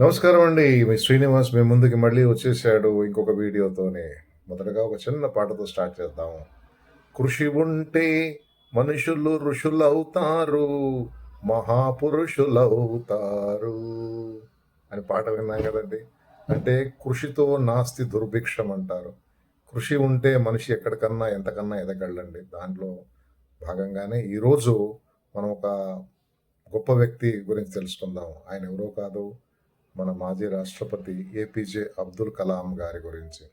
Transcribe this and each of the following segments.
నమస్కారం అండి. మీ శ్రీనివాస్ మీ ముందుకి మళ్ళీ వచ్చేసాడు ఇంకొక వీడియోతోనే. మొదటగా ఒక చిన్న పాటతో స్టార్ట్ చేద్దాం. కృషి ఉంటే మనుషులు ఋషులవుతారు, మహాపురుషులవుతారు అని పాట విన్నాం కదండి. అంటే కృషితో నాస్తి దుర్భిక్షం అంటారు. కృషి ఉంటే మనిషి ఎక్కడికన్నా ఎంతకన్నా ఎదగలండి. దాంట్లో భాగంగానే ఈరోజు మనం ఒక గొప్ప వ్యక్తి గురించి తెలుసుకుందాం. ఆయన ఎవరో కాదు, మన మాజీ రాష్ట్రపతి ఏపీజే అబ్దుల్ కలాం గారి గురించి.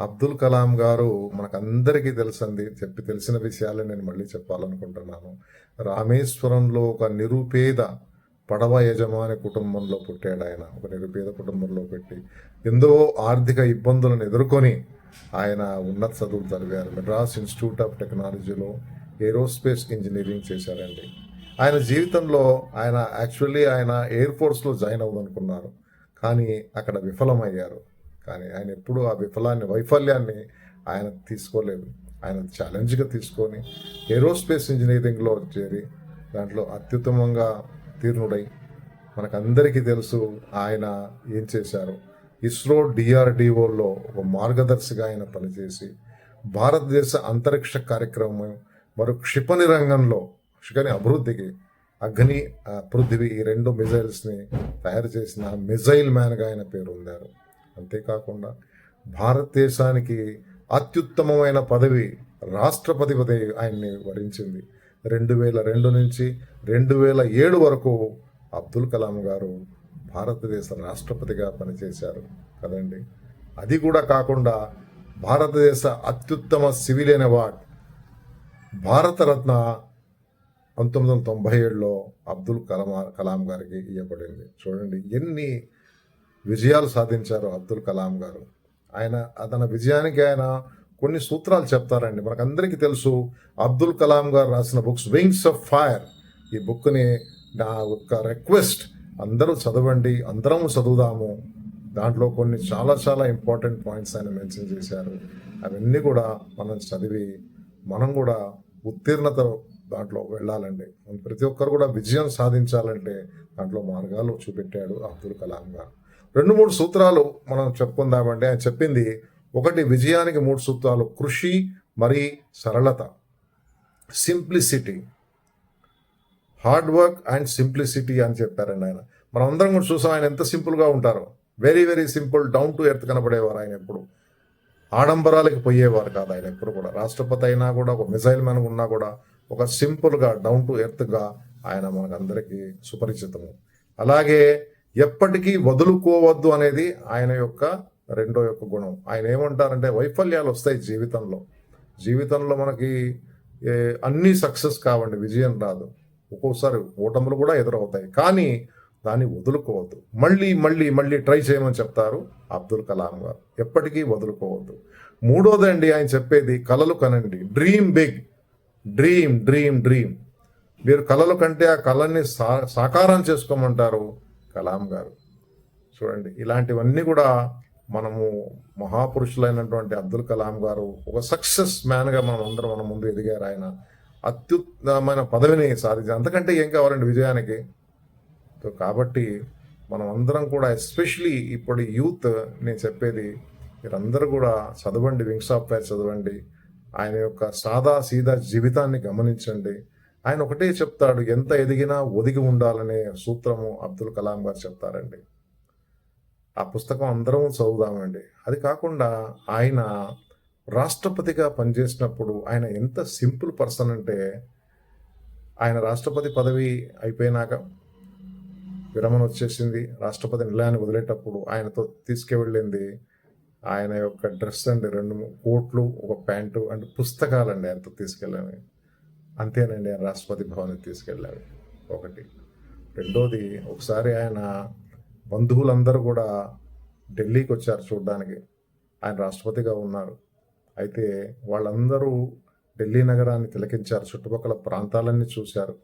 అబ్దుల్ కలాం గారు మనకందరికీ తెలుసండి. తెలిసిన విషయాలే నేను మళ్ళీ చెప్పాలనుకుంటున్నాను. రామేశ్వరంలో ఒక నిరుపేద పడవ యజమాని కుటుంబంలో పుట్టాడు ఆయన. ఒక నిరుపేద కుటుంబంలో పెట్టి ఎంతో ఆర్థిక ఇబ్బందులను ఎదుర్కొని ఆయన ఉన్నత చదువులు చదివారు. మెడ్రాస్ ఇన్స్టిట్యూట్ ఆఫ్ టెక్నాలజీలో ఏరోస్పేస్ ఇంజనీరింగ్ చేశారండి. ఆయన జీవితంలో ఆయన ఎయిర్ ఫోర్స్లో జాయిన్ అవ్వదనుకున్నారు, కానీ అక్కడ విఫలమయ్యారు. కానీ ఆయన ఎప్పుడూ ఆ వైఫల్యాన్ని ఆయన తీసుకోలేదు. ఆయన ఛాలెంజ్గా తీసుకొని ఏరోస్పేస్ ఇంజనీరింగ్లో చేరి దాంట్లో అత్యుత్తమంగా తీర్ణుడై మనకందరికీ తెలుసు ఆయన ఏం చేశారు. ఇస్రో డిఆర్డిఓలో ఒక మార్గదర్శిగా ఆయన పనిచేసి భారతదేశ అంతరిక్ష కార్యక్రమం మరియు క్షిపణి రంగంలో క్షిపణి అభివృద్ధికి అగ్ని పృథ్వీ ఈ రెండు మిజైల్స్ని తయారు చేసిన మిజైల్ మ్యాన్గా ఆయన పేరు పొందారు. అంతేకాకుండా భారతదేశానికి అత్యుత్తమమైన పదవి రాష్ట్రపతి పదవి ఆయన్ని వరించింది. 2002 నుంచి 2007 వరకు అబ్దుల్ కలాం గారు భారతదేశ రాష్ట్రపతిగా పనిచేశారు కదండి. అది కూడా కాకుండా భారతదేశ అత్యుత్తమ సివిలియన్ అవార్డ్ భారతరత్న 1997లో అబ్దుల్ కలాం గారికి ఇవ్వబడింది. చూడండి ఎన్ని విజయాలు సాధించారు అబ్దుల్ కలాం గారు. తన విజయానికి ఆయన కొన్ని సూత్రాలు చెప్తారండి. మనకందరికీ తెలుసు అబ్దుల్ కలాం గారు రాసిన బుక్స్ వింగ్స్ ఆఫ్ ఫైర్. ఈ బుక్ని నా ఒక రిక్వెస్ట్, అందరూ చదవండి, అందరం చదువుదాము. దాంట్లో కొన్ని చాలా చాలా ఇంపార్టెంట్ పాయింట్స్ ఆయన మెన్షన్ చేశారు. అవన్నీ కూడా మనం చదివి మనం కూడా ఉత్తీర్ణత దాంట్లో వెళ్ళాలండి. ప్రతి ఒక్కరు కూడా విజయం సాధించాలంటే దాంట్లో మార్గాలు చూపెట్టాడు అబ్దుల్ కలాం గారు. 2-3 సూత్రాలు మనం చెప్పుకుందామండి. ఆయన చెప్పింది ఒకటి, విజయానికి 3 సూత్రాలు: కృషి, మరి సరళత, simplicity. Hard work and simplicity అని చెప్పారండి ఆయన. మనం అందరం కూడా చూసాం ఆయన ఎంత సింపుల్గా ఉంటారో. Very very simple, down to earth కనబడేవారు ఆయన. ఎప్పుడు ఆడంబరాలకి పోయేవారు కాదు ఆయన. ఎప్పుడు కూడా రాష్ట్రపతి అయినా కూడా, ఒక మిజైల్ మ్యాన్ ఉన్నా కూడా ఒక సింపుల్గా డౌన్ టు ఎర్త్గా ఆయన మనకందరికీ సుపరిచితము. అలాగే ఎప్పటికీ వదులుకోవద్దు అనేది ఆయన యొక్క రెండో గుణం. ఆయన ఏమంటారంటే వైఫల్యాలు వస్తాయి జీవితంలో మనకి అన్నీ సక్సెస్ కావండి, విజయం రాదు. ఒక్కోసారి ఓటములు కూడా ఎదురవుతాయి, కానీ దాన్ని వదులుకోవద్దు. మళ్ళీ మళ్ళీ మళ్ళీ ట్రై చేయమని చెప్తారు అబ్దుల్ కలాం గారు. ఎప్పటికీ వదులుకోవద్దు. మూడోదండి ఆయన చెప్పేది, కలలు కనండి. Dream big, dream dream dream. మీరు కలలు కంటే ఆ కళని సాకారం చేసుకోమంటారు కలాం గారు. చూడండి, ఇలాంటివన్నీ కూడా మనము మహాపురుషులైనటువంటి అబ్దుల్ కలాం గారు ఒక సక్సెస్ మ్యాన్గా మన ముందు ఎదిగారు. ఆయన అత్యుత్తమైన పదవిని సాధించారు. అంతకంటే ఏం కావాలండి విజయానికి? కాబట్టి మనం అందరం కూడా, ఎస్పెషలీ ఇప్పుడు యూత్, నేను చెప్పేది మీరందరూ కూడా చదవండి, వింగ్స్ ఆఫ్ ఫైర్ చదవండి. ఆయన యొక్క సాదా సీదా జీవితాన్ని గమనించండి. ఆయన ఒకటే చెప్తాడు, ఎంత ఎదిగినా ఒదిగి ఉండాలనే సూత్రము అబ్దుల్ కలాం గారు చెప్తారండి. ఆ పుస్తకం అందరం చదువుదామండి. అది కాకుండా ఆయన రాష్ట్రపతిగా పనిచేసినప్పుడు ఆయన ఎంత సింపుల్ పర్సన్ అంటే, ఆయన రాష్ట్రపతి పదవి అయిపోయినాక విరమణ వచ్చేసింది. రాష్ట్రపతి నిలయాన్ని వదిలేటప్పుడు ఆయనతో తీసుకువెళ్ళింది ఆయన యొక్క డ్రెస్ అండి, 2 కోట్లు, ఒక ప్యాంటు అండ్ పుస్తకాలండి ఆయనతో తీసుకెళ్ళాను. అంతేనండి, ఆయన రాష్ట్రపతి భవన్కి తీసుకెళ్ళాడు. ఒకటి. రెండోది, ఒకసారి ఆయన బంధువులందరూ కూడా ఢిల్లీకి వచ్చారు చూడడానికి. ఆయన రాష్ట్రపతిగా ఉన్నారు. అయితే వాళ్ళందరూ ఢిల్లీ నగరాన్ని తిలకించారు, చుట్టుపక్కల ప్రాంతాలన్నీ చూశారు.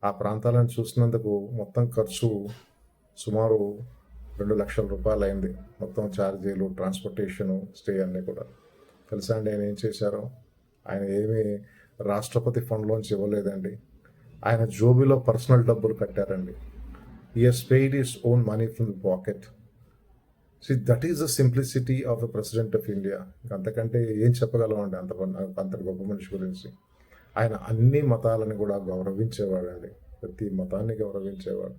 ఆ ప్రాంతాలను చూసినందుకు మొత్తం ఖర్చు సుమారు 2 లక్షల రూపాయలు అయింది. మొత్తం ఛార్జీలు, ట్రాన్స్పోర్టేషను, స్టే అన్నీ కూడా. తెలుసా అండి ఆయన ఏం చేశారో? ఆయన ఏమీ రాష్ట్రపతి ఫండ్లోంచి ఇవ్వలేదండి. ఆయన జోబీలో పర్సనల్ డబ్బులు కట్టారండి. He has paid his own money from the pocket. See, that is the simplicity of a president of India. అంతకంటే ఏం చెప్పగలం అండి అంత గొప్ప మనిషి గురించి. ఆయన అన్ని మతాలను కూడా గౌరవించేవాడండి. ప్రతి మతాన్ని గౌరవించేవాడు.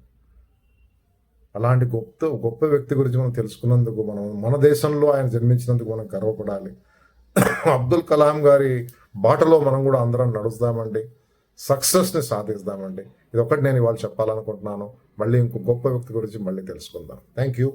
అలాంటి గొప్ప వ్యక్తి గురించి మనం తెలుసుకున్నందుకు, మన దేశంలో ఆయన జన్మించినందుకు మనం గర్వపడాలి. అబ్దుల్ కలాం గారి బాటలో మనం కూడా అందరం నడుస్తామండి. సక్సెస్ని సాధిస్తామండి. ఇది ఒకటి నేను ఇవాళ చెప్పాలనుకుంటున్నాను. మళ్ళీ ఇంకో గొప్ప వ్యక్తి గురించి మళ్ళీ తెలుసుకుందాం. Thank you.